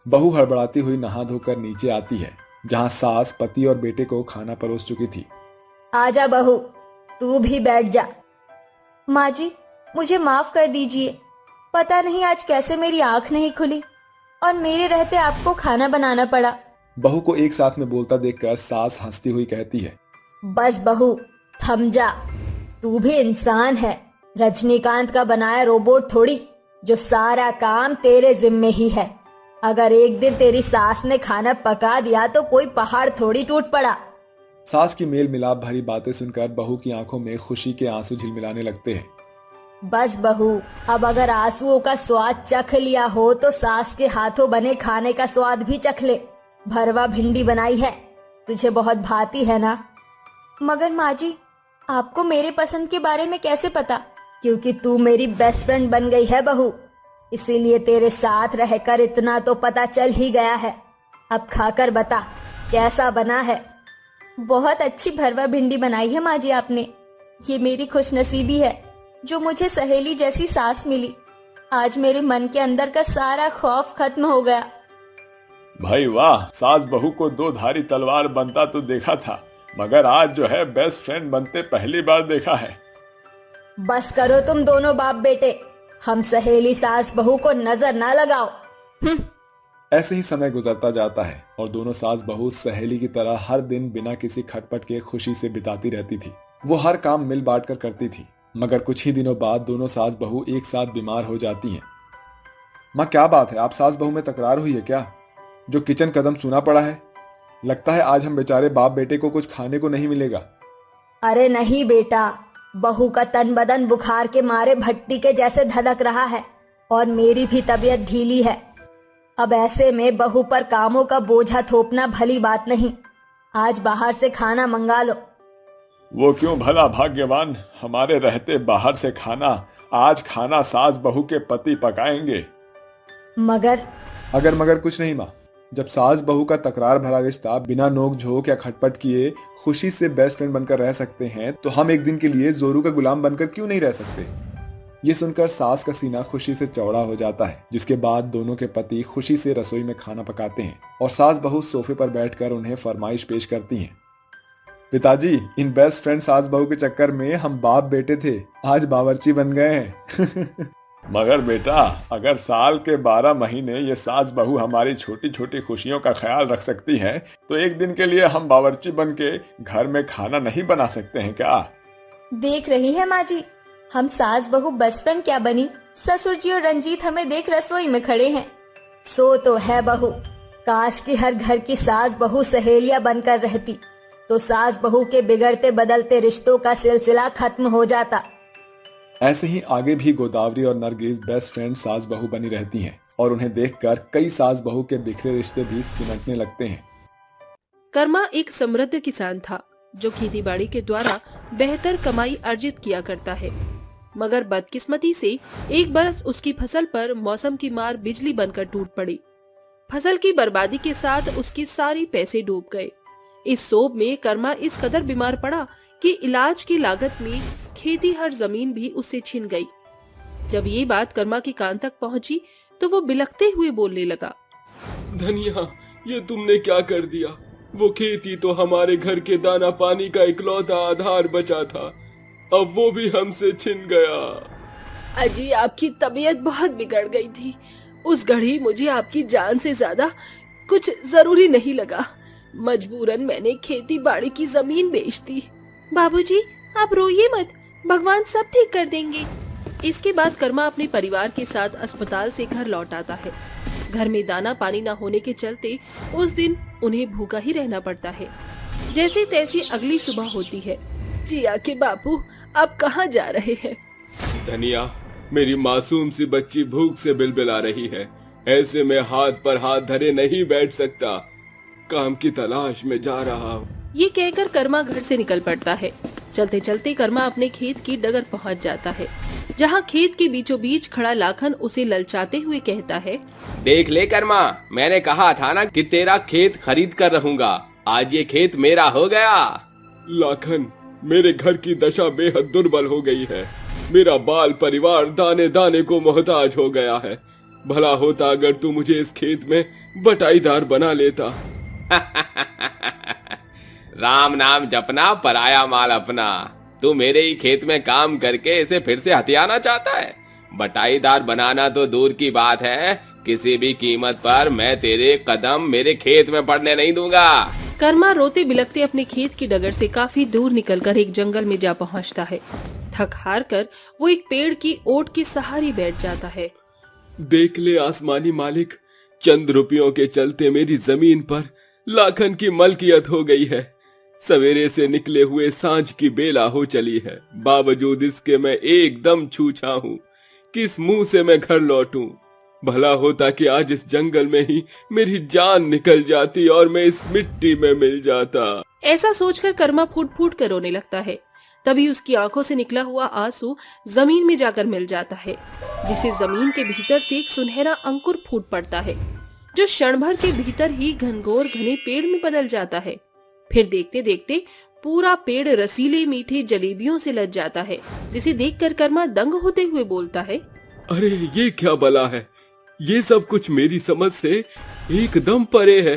बहू हड़बड़ाती हुई नहा धोकर नीचे आती है, जहां सास पति और बेटे को खाना परोस चुकी थी। आजा बहू, तू भी बैठ जा। माँ जी, मुझे माफ कर दीजिए। पता नहीं आज कैसे मेरी आंख नहीं खुली और मेरे रहते आपको खाना बनाना पड़ा। बहू को एक साथ में बोलता देखकर सास हंसती हुई कहती है, बस बहू, थम जा। तू भी इंसान है, रजनीकांत का बनाया रोबोट थोड़ी जो सारा काम तेरे जिम्मे ही है। अगर एक दिन तेरी सास ने खाना पका दिया तो कोई पहाड़ थोड़ी टूट पड़ा। सास की मेल मिलाप भरी बातें सुनकर बहू की आंखों में खुशी के आंसू झिलमिलाने लगते हैं। बस बहू, अब अगर आंसुओं का स्वाद चख लिया हो तो सास के हाथों बने खाने का स्वाद भी चख ले। भरवा भिंडी बनाई है, तुझे बहुत भाती है ना? मगर माँ जी, आपको मेरे पसंद के बारे में कैसे पता? क्योंकि तू मेरी बेस्ट फ्रेंड बन गई है बहू, इसीलिए तेरे साथ रहकर इतना तो पता चल ही गया है। अब खाकर बता कैसा बना है। बहुत अच्छी भरवा भिंडी बनाई है माँ जी आपने। ये मेरी खुशनसीबी है जो मुझे सहेली जैसी सास मिली। आज मेरे मन के अंदर का सारा खौफ खत्म हो गया। भाई वाह, सास बहू को दो धारी तलवार बनता तो देखा था, मगर आज जो है बेस्ट फ्रेंड बनते पहली बार देखा है। बस करो तुम दोनों बाप बेटे, हम सहेली सास बहू को नजर ना लगाओ। ऐसे ही समय गुजरता जाता है और दोनों सास बहू सहेली की तरह हर दिन बिना किसी खटपट के खुशी से बिताती रहती थी। वो हर काम मिल बांट कर करती थी, मगर कुछ ही दिनों बाद दोनों सास बहू एक साथ बीमार हो जाती हैं। माँ, क्या बात है, आप सास बहू में तकरार हुई है क्या? जो किचन कदम सुना पड़ा है, लगता है आज हम बेचारे बाप बेटे को कुछ खाने को नहीं मिलेगा। अरे नहीं बेटा, बहू का तन बदन बुखार के मारे भट्टी के जैसे धधक रहा है और मेरी भी तबीयत ढीली है। अब ऐसे में बहू पर कामों का बोझा थोपना भली बात नहीं। आज बाहर से खाना मंगा लो। वो क्यों भला भाग्यवान, हमारे रहते बाहर से खाना। आज खाना सास बहू के पति पकाएंगे। मगर अगर मगर कुछ नहीं माँ, जब सास बहू का तकरार भरा रिश्ता बिना नोक झोंक या खटपट किए खुशी से बेस्ट फ्रेंड बनकर रह सकते हैं, तो हम एक दिन के लिए जोरू का गुलाम बनकर क्यों नहीं रह सकते? ये सुनकर सास का सीना खुशी से चौड़ा हो जाता है, जिसके बाद दोनों के पति खुशी से रसोई में खाना पकाते हैं और सास बहू सोफे पर बैठकर उन्हें फरमाइश पेश करती हैं। पिताजी, इन बेस्ट फ्रेंड सास बहू के चक्कर में हम बाप बेटे थे, आज बावर्ची बन गए हैं। मगर बेटा, अगर साल के 12 महीने ये सास बहू हमारी छोटी छोटी खुशियों का ख्याल रख सकती हैं, तो एक दिन के लिए हम बावर्ची बन के घर में खाना नहीं बना सकते हैं क्या? देख रही है माँ जी, हम सास बहू बेस्ट फ्रेंड क्या बनी। ससुर जी और रंजीत हमें देख रसोई में खड़े हैं। सो तो है बहू, काश की हर घर की सास बहू सहेलियां बनकर रहती, तो सास बहू के बिगड़ते बदलते रिश्तों का सिलसिला खत्म हो जाता। ऐसे ही आगे भी गोदावरी और नरगिस बेस्ट फ्रेंड सास बहू बनी रहती हैं और उन्हें देखकर कई सास बहू के बिखरे रिश्ते भी सिमटने लगते हैं। कर्मा एक समृद्ध किसान था जो खेतीबाड़ी के द्वारा बेहतर कमाई अर्जित किया करता है। मगर बदकिस्मती से एक बरस उसकी फसल पर मौसम की मार बिजली बनकर टूट पड़ी। फसल की बर्बादी के साथ उसके सारे पैसे डूब गए। इस सोब में कर्मा इस कदर बीमार पड़ा कि इलाज की लागत में खेती हर जमीन भी उससे छिन गई। जब ये बात कर्मा के कान तक पहुंची तो वो बिलखते हुए बोलने लगा, धनिया, ये तुमने क्या कर दिया? वो खेती तो हमारे घर के दाना पानी का इकलौता आधार बचा था, अब वो भी हमसे छिन गया। अजी, आपकी तबीयत बहुत बिगड़ गई थी। उस घड़ी मुझे आपकी जान से ज्यादा कुछ जरूरी नहीं लगा। मजबूरन मैंने खेती बाड़ी की जमीन बेच दी। बाबूजी, आप रोइए मत, भगवान सब ठीक कर देंगे। इसके बाद कर्मा अपने परिवार के साथ अस्पताल से घर लौट आता है। घर में दाना पानी न होने के चलते उस दिन उन्हें भूखा ही रहना पड़ता है। जैसे तैसे अगली सुबह होती है। जिया के बापू, आप कहाँ जा रहे हैं? धनिया, मेरी मासूम सी बच्ची भूख से बिलबिला रही है। ऐसे में हाथ पर हाथ धरे नहीं बैठ सकता। काम की तलाश में जा रहा हूँ। ये कहकर कर्मा घर से निकल पड़ता है। चलते चलते कर्मा अपने खेत की डगर पहुंच जाता है, जहां खेत के बीचों बीच खड़ा लाखन उसे ललचाते हुए कहता है, देख ले कर्मा, मैंने कहा था ना कि तेरा खेत खरीद कर रहूंगा। आज ये खेत मेरा हो गया। लाखन, मेरे घर की दशा बेहद दुर्बल हो गई है। मेरा बाल परिवार दाने दाने को मोहताज हो गया है। भला होता अगर तू मुझे इस खेत में बटाईदार बना लेता। राम नाम जपना, पराया माल अपना। तू मेरे ही खेत में काम करके इसे फिर से हथियाना चाहता है? बटाईदार बनाना तो दूर की बात है, किसी भी कीमत पर मैं तेरे कदम मेरे खेत में पड़ने नहीं दूंगा। कर्मा रोते बिलखते अपने खेत की डगर से काफी दूर निकलकर एक जंगल में जा पहुंचता है। थक हार कर वो एक पेड़ की ओट के सहारे बैठ जाता है। देख ले आसमानी मालिक, चंद रुपयों के चलते मेरी जमीन पर लाखन की मलकियत हो गई है। सवेरे से निकले हुए सांझ की बेला हो चली है। बावजूद इसके मैं एकदम छूछा हूँ। किस मुंह से मैं घर लौटूं? भला होता कि आज इस जंगल में ही मेरी जान निकल जाती और मैं इस मिट्टी में मिल जाता। ऐसा सोचकर कर्मा फूट फूट कर रोने लगता है। तभी उसकी आंखों से निकला हुआ आंसू जमीन में जाकर मिल जाता है, जिसे जमीन के भीतर से एक सुनहरा अंकुर फूट पड़ता है, जो क्षण भर के भीतर ही घनघोर घने पेड़ में बदल जाता है। फिर देखते देखते पूरा पेड़ रसीले मीठे जलेबियों से लद जाता है, जिसे देखकर कर्मा दंग होते हुए बोलता है, अरे ये क्या बला है? ये सब कुछ मेरी समझ से एकदम परे है।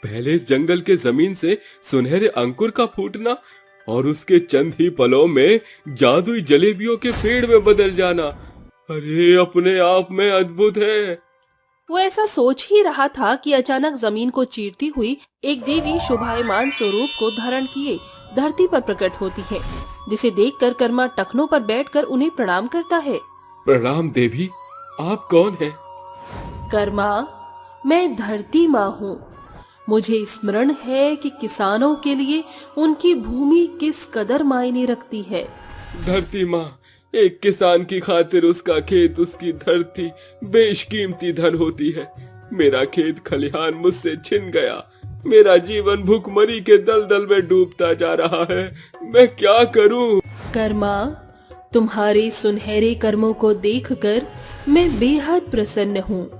पहले इस जंगल के जमीन से सुनहरे अंकुर का फूटना और उसके चंद ही पलों में जादुई जलेबियों के पेड़ में बदल जाना, अरे अपने आप में अद्भुत है। वो ऐसा सोच ही रहा था कि अचानक जमीन को चीरती हुई एक देवी शोभायमान स्वरूप को धारण किए धरती पर प्रकट होती है, जिसे देखकर कर्मा टखनों पर बैठकर उन्हें प्रणाम करता है। प्रणाम देवी, आप कौन हैं? कर्मा, मैं धरती माँ हूँ। मुझे स्मरण है कि किसानों के लिए उनकी भूमि किस कदर मायने रखती है। धरती माँ, एक किसान की खातिर उसका खेत, उसकी धरती बेशकीमती धन होती है। मेरा खेत खलिहान मुझसे छिन गया। मेरा जीवन भूखमरी के दलदल में डूबता जा रहा है। मैं क्या करूं? कर्मा, तुम्हारे सुनहरे कर्मों को देखकर मैं बेहद प्रसन्न हूँ।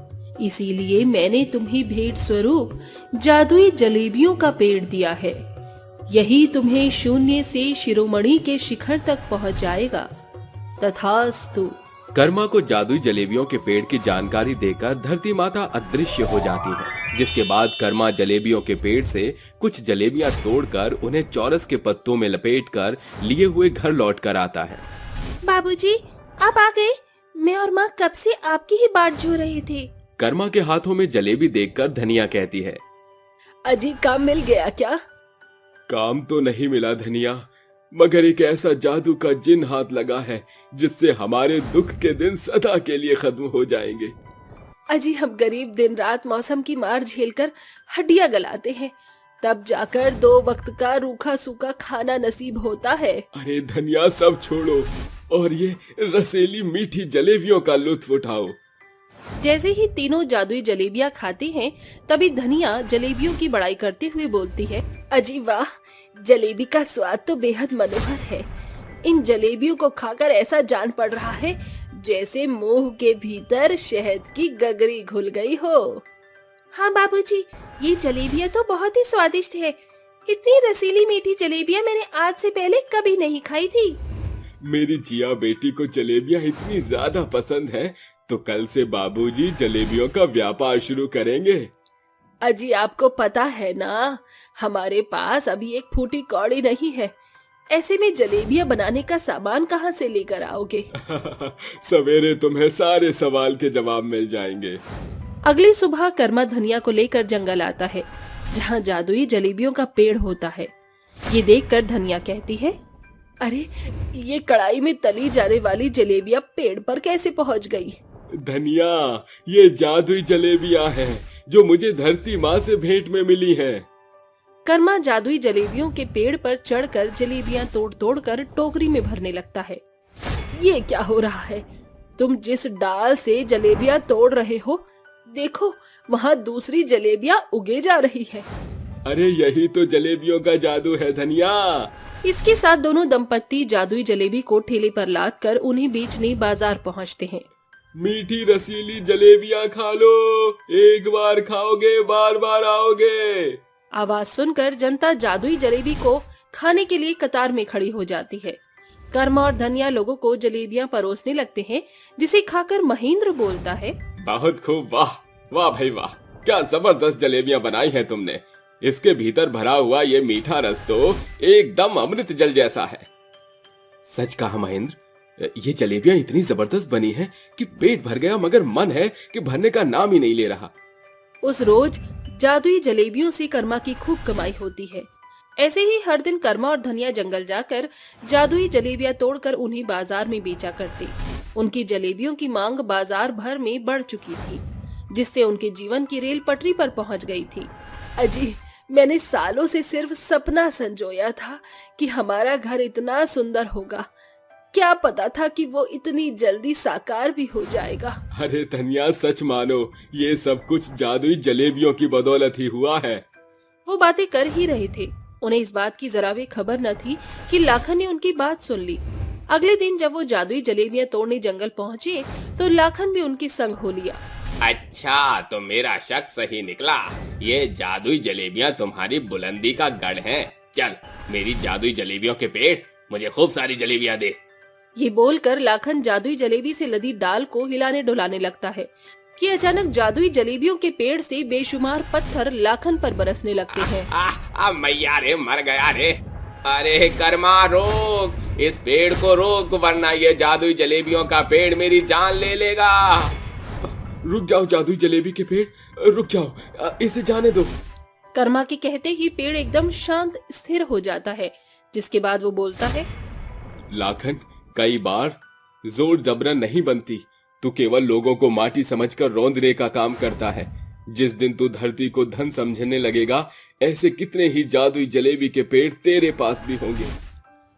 इसीलिए मैंने तुम्हें भेंट स्वरूप जादुई जलेबियों का पेड़ दिया है। यही तुम्हें शून्य से शिरोमणि के शिखर तक पहुँच जाएगा। तथास्तु। कर्मा को जादुई जलेबियों के पेड़ की जानकारी देकर धरती माता अदृश्य हो जाती है, जिसके बाद कर्मा जलेबियों के पेड़ से कुछ जलेबियां तोड़कर उन्हें चौरस के पत्तों में लपेटकर लिए हुए घर लौट कर आता है। बाबूजी, आप आ गए। मैं और माँ कब से आपकी ही बाट जो रहे थे। कर्मा के हाथों में जलेबी देखकर धनिया कहती है, अजी काम मिल गया क्या? काम तो नहीं मिला धनिया, मगर एक ऐसा जादू का जिन हाथ लगा है जिससे हमारे दुख के दिन सदा के लिए खत्म हो जाएंगे। अजी हम गरीब दिन रात मौसम की मार झेलकर हड्डियां गलाते हैं, तब जाकर 2 वक्त का रूखा सूखा खाना नसीब होता है। अरे धनिया, सब छोड़ो और ये रसीली मीठी जलेबियों का लुत्फ उठाओ। जैसे ही तीनों जादुई जलेबियां खाते हैं, तभी धनिया जलेबियों की बड़ाई करते हुए बोलती है, अजी वाह, जलेबी का स्वाद तो बेहद मनोहर है। इन जलेबियों को खाकर ऐसा जान पड़ रहा है जैसे मुंह के भीतर शहद की गगरी घुल गई हो। हाँ बाबूजी, ये जलेबियाँ तो बहुत ही स्वादिष्ट है। इतनी रसीली मीठी जलेबियाँ मैंने आज से पहले कभी नहीं खाई थी। मेरी जिया बेटी को जलेबियाँ इतनी ज्यादा पसंद है तो कल से बाबूजी जलेबियों का व्यापार शुरू करेंगे। अजी आपको पता है ना, हमारे पास अभी एक फूटी कौड़ी नहीं है। ऐसे में जलेबियाँ बनाने का सामान कहाँ से लेकर आओगे? सवेरे तुम्हें सारे सवाल के जवाब मिल जाएंगे। अगली सुबह कर्मा धनिया को लेकर जंगल आता है जहाँ जादुई जलेबियों का पेड़ होता है। ये देखकर धनिया कहती है, अरे ये कढ़ाई में तली जाने वाली जलेबियाँ पेड़ पर कैसे पहुँच गई? धनिया, ये जादुई जलेबियाँ हैं जो मुझे धरती माँ से भेंट में मिली हैं। कर्मा जादुई जलेबियों के पेड़ पर चढ़कर जलेबियाँ तोड़ तोड़ कर टोकरी में भरने लगता है। ये क्या हो रहा है? तुम जिस डाल से जलेबियाँ तोड़ रहे हो, देखो वहाँ दूसरी जलेबियाँ उगे जा रही है। अरे यही तो जलेबियों का जादू है धनिया। इसके साथ दोनों दंपत्ति जादुई जलेबी को ठेले पर लाद कर उन्हें बेचने बाजार पहुँचते हैं। मीठी रसीली जलेबियाँ खा लो, एक बार खाओगे बार बार आओगे। आवाज सुनकर जनता जादुई जलेबी को खाने के लिए कतार में खड़ी हो जाती है। कर्मा और धनिया लोगों को जलेबियां परोसने लगते हैं, जिसे खाकर महेंद्र बोलता है, बहुत खूब, वाह वाह भाई वाह, क्या जबरदस्त जलेबियां बनाई हैं तुमने। इसके भीतर भरा हुआ ये मीठा रस तो एकदम अमृत जल जैसा है। सच कहा महेंद्र, ये जलेबियां इतनी जबरदस्त बनी हैं कि पेट भर गया, मगर मन है कि भरने का नाम ही नहीं ले रहा। उस रोज जादुई जलेबियों से कर्मा की खूब कमाई होती है। ऐसे ही हर दिन कर्मा और धनिया जंगल जाकर जादुई जलेबियां तोड़कर उन्हें बाजार में बेचा करते। उनकी जलेबियों की मांग बाजार भर में बढ़ चुकी थी, जिससे उनके जीवन की रेल पटरी पर पहुंच गई थी। अजी, मैंने सालों से सिर्फ सपना संजोया था कि हमारा घर इतना सुंदर होगा। क्या पता था कि वो इतनी जल्दी साकार भी हो जाएगा। अरे धनिया, सच मानो ये सब कुछ जादुई जलेबियों की बदौलत ही हुआ है। वो बातें कर ही रहे थे, उन्हें इस बात की जरा भी खबर न थी कि लाखन ने उनकी बात सुन ली। अगले दिन जब वो जादुई जलेबियां तोड़ने जंगल पहुँचे तो लाखन भी उनकी संग हो लिया। अच्छा, तो मेरा शक सही निकला। ये जादुई जलेबियां तुम्हारी बुलंदी का गढ़ हैं। चल, मेरी जादुई जलेबियों के पेट, मुझे खूब सारी जलेबियां दे। ये बोलकर लाखन जादुई जलेबी से लदी डाल को हिलाने डुलाने लगता है कि अचानक जादुई जलेबियों के पेड़ से बेशुमार पत्थर लाखन पर बरसने लगते हैं। मैया रे, मर गया रे। अरे कर्मा, रोक, इस पेड़ को रोक, वरना ये जादुई जलेबियों का पेड़ मेरी जान ले लेगा। रुक जाओ जादुई जलेबी के पेड़, रुक जाओ, इसे जाने दो। कर्मा के कहते ही पेड़ एकदम शांत स्थिर हो जाता है, जिसके बाद वो बोलता है, लाखन, कई बार जोर जबरन नहीं बनती। तू केवल लोगों को माटी समझकर रौंदने का काम करता है। जिस दिन तू धरती को धन समझने लगेगा, ऐसे कितने ही जादुई जलेबी के पेड़ तेरे पास भी होंगे।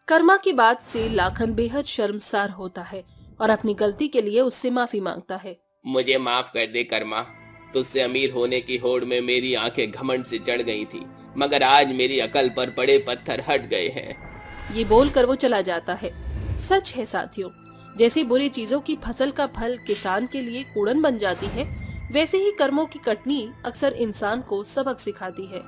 कर्मा की बात से लाखन बेहद शर्मसार होता है और अपनी गलती के लिए उससे माफी मांगता है। मुझे माफ कर दे कर्मा, तुझसे अमीर होने की होड़ में मेरी आंखें घमंड से चढ़ गई थी, मगर आज मेरी अकल पर पड़े पत्थर हट गए हैं। ये बोलकर वो चला जाता है। सच है साथियों, जैसे बुरी चीजों की फसल का फल किसान के लिए कूड़न बन जाती है, वैसे ही कर्मों की कटनी अक्सर इंसान को सबक सिखाती है।